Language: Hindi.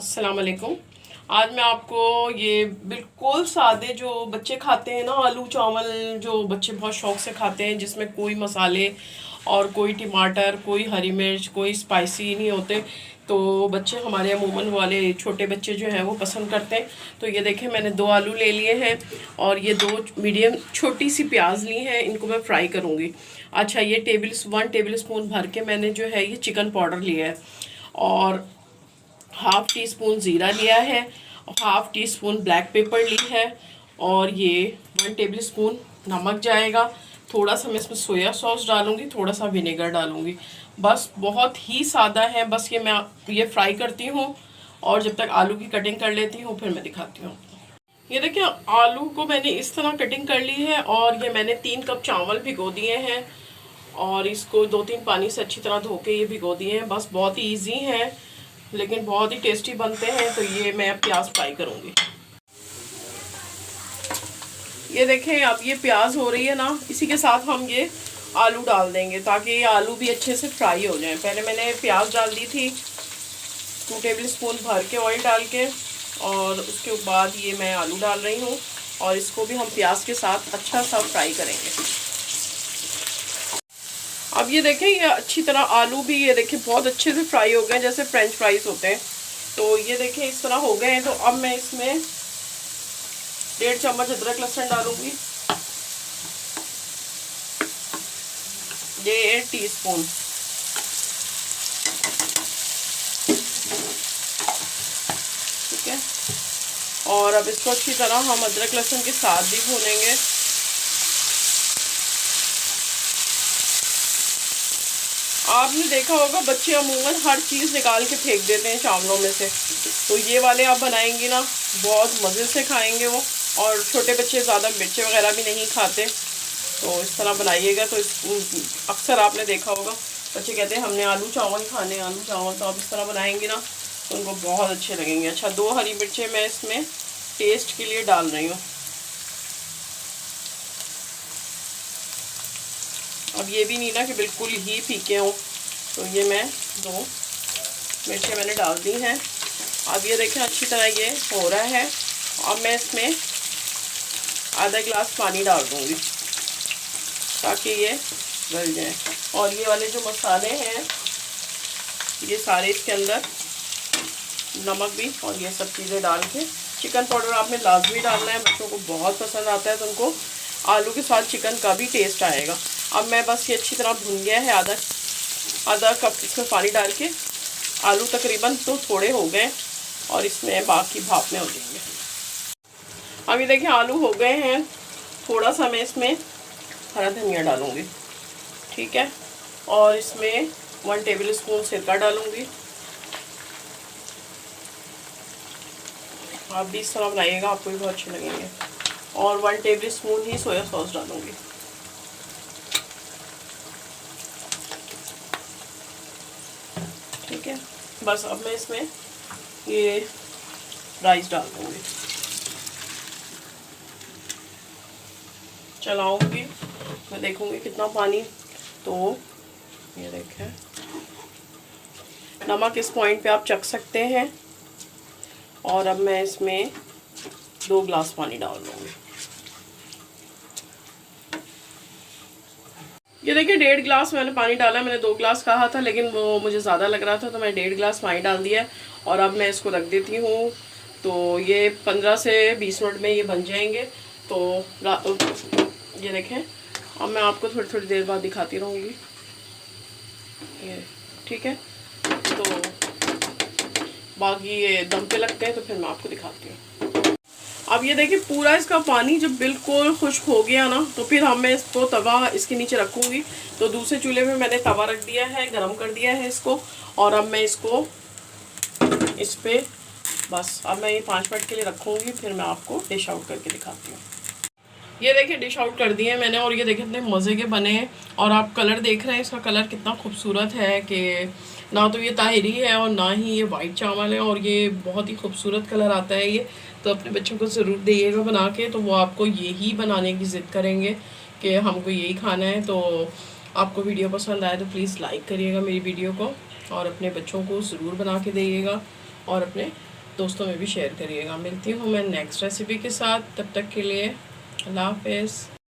अस्सलाम वालेकुम। आज मैं आपको ये बिल्कुल सादे जो बच्चे खाते हैं ना, आलू चावल जो बच्चे बहुत शौक से खाते हैं, जिसमें कोई मसाले और कोई टमाटर, कोई हरी मिर्च, कोई स्पाइसी नहीं होते, तो बच्चे हमारे अमूमन वाले छोटे बच्चे जो हैं वो पसंद करते हैं। तो ये देखें, मैंने 2 आलू ले लिए हैं और ये 2 मीडियम छोटी सी प्याज ली हैं, इनको मैं फ्राई करूँगी। अच्छा, ये 1 टेबल स्पून भर के मैंने जो है ये चिकन पाउडर लिया है, और हाफ़ टी स्पून ज़ीरा लिया है, half teaspoon black pepper ली है, और ये 1 टेबल स्पून नमक जाएगा। थोड़ा सा मैं इसमें सोया सॉस डालूँगी, थोड़ा सा विनेगर डालूँगी। बस बहुत ही सादा है। बस ये फ्राई करती हूँ, और जब तक आलू की कटिंग कर लेती हूँ फिर मैं दिखाती हूँ। ये देखिए, आलू को मैंने इस तरह कटिंग कर ली है, और ये मैंने 3 कप चावल भिगो दिए हैं, और इसको 2-3 पानी से अच्छी तरह धो के ये भिगो दिए हैं। बस बहुत ही ईजी है, लेकिन बहुत ही टेस्टी बनते हैं। तो ये मैं प्याज फ्राई करूँगी। ये देखें, अब ये प्याज हो रही है ना, इसी के साथ हम ये आलू डाल देंगे, ताकि ये आलू भी अच्छे से फ्राई हो जाएं। पहले मैंने प्याज डाल दी थी 2 टेबल स्पून भर के ऑयल डाल के, और उसके बाद ये मैं आलू डाल रही हूँ, और इसको भी हम प्याज के साथ अच्छा सा फ्राई करेंगे। अब ये देखें, ये अच्छी तरह आलू भी ये देखें बहुत अच्छे से फ्राई हो गए, जैसे फ्रेंच फ्राइज होते हैं। तो ये देखें इस तरह हो गए हैं। तो अब मैं इसमें 1.5 चम्मच अदरक लहसुन डालूंगी, 1.5 टीस्पून, ठीक है। और अब इसको अच्छी तरह हम अदरक लहसुन के साथ भी भूनेंगे। आपने देखा होगा बच्चे अमूमन हर चीज़ निकाल के फेंक देते हैं चावलों में से, तो ये वाले आप बनाएंगी ना, बहुत मज़े से खाएंगे वो। और छोटे बच्चे ज़्यादा मिर्ची वगैरह भी नहीं खाते, तो इस तरह बनाइएगा। तो अक्सर आपने देखा होगा बच्चे कहते हैं हमने आलू चावल खाने, आलू चावल। तो आप इस तरह बनाएंगी ना तो उनको बहुत अच्छे लगेंगे। अच्छा, 2 हरी मिर्चें मैं इसमें टेस्ट के लिए डाल रही हूँ। अब ये भी नहीं ना कि बिल्कुल ही फीके हों, तो ये मैं 2 मिर्चें मैंने डाल दी हैं। अब ये देखें अच्छी तरह ये हो रहा है। अब मैं इसमें आधा गिलास पानी डाल दूँगी, ताकि ये गल जाए। और ये वाले जो मसाले हैं ये सारे इसके अंदर, नमक भी और ये सब चीज़ें डाल के, चिकन पाउडर आपने लाजमी डालना है, बच्चों को बहुत पसंद आता है, तो उनको आलू के साथ चिकन का भी टेस्ट आएगा। अब मैं बस ये अच्छी तरह भून गया है, आधा कप इसमें पानी डाल के। आलू तकरीबन तो थोड़े हो गए, और इसमें बाकी भाप में हो जाएंगे। अब ये देखिए आलू हो गए हैं। थोड़ा सा मैं इसमें हरा धनिया डालूँगी, ठीक है। और इसमें 1 टेबल स्पून सिरका डालूँगी। आप भी इस तरह बनाइएगा, आपको भी बहुत अच्छे लगेंगे। और 1 टेबल स्पून ही सोया सॉस डालूँगी। ठीक है, बस अब मैं इसमें ये राइस डाल दूँगी, चलाऊँगी, मैं देखूँगी कितना पानी। तो ये देखें, नमक इस पॉइंट पे आप चख सकते हैं। और अब मैं इसमें 2 गिलास पानी डाल दूँगी। ये देखिए 1.5 गिलास मैंने पानी डाला। मैंने 2 गिलास कहा था, लेकिन वो मुझे ज़्यादा लग रहा था, तो मैं 1.5 गिलास पानी डाल दिया। और अब मैं इसको रख देती हूँ। तो ये 15 से 20 मिनट में ये बन जाएंगे। तो ये देखें, अब मैं आपको थोड़ी थोड़ी देर बाद दिखाती रहूँगी ये, ठीक है। तो बाकी ये दम पे लगते हैं, तो फिर मैं आपको दिखाती हूँ। अब ये देखिए पूरा इसका पानी जब बिल्कुल खुश्क हो गया ना, तो फिर मैं इसको तवा इसके नीचे रखूँगी। तो दूसरे चूल्हे पे मैंने तवा रख दिया है, गरम कर दिया है इसको। और अब मैं इसको इस पे बस अब मैं ये 5 मिनट के लिए रखूँगी, फिर मैं आपको डिश आउट करके दिखाती हूँ। ये देखिए डिश आउट कर दिए मैंने, और ये देखिए इतने मज़े के बने हैं। और आप कलर देख रहे हैं, इसका कलर कितना खूबसूरत है कि ना तो ये ताहिरी है और ना ही ये वाइट चावल है, और ये बहुत ही खूबसूरत कलर आता है ये। तो अपने बच्चों को ज़रूर दिएगा बना के, तो वो आपको यही बनाने की ज़िद करेंगे कि हमको यही खाना है। तो आपको वीडियो पसंद आए तो प्लीज़ लाइक करिएगा मेरी वीडियो को, और अपने बच्चों को ज़रूर बना के दिएगा, और अपने दोस्तों में भी शेयर करिएगा। मिलती हूँ मैं नेक्स्ट रेसिपी के साथ, तब तक के लिए अल्लाह हाफ़िज़।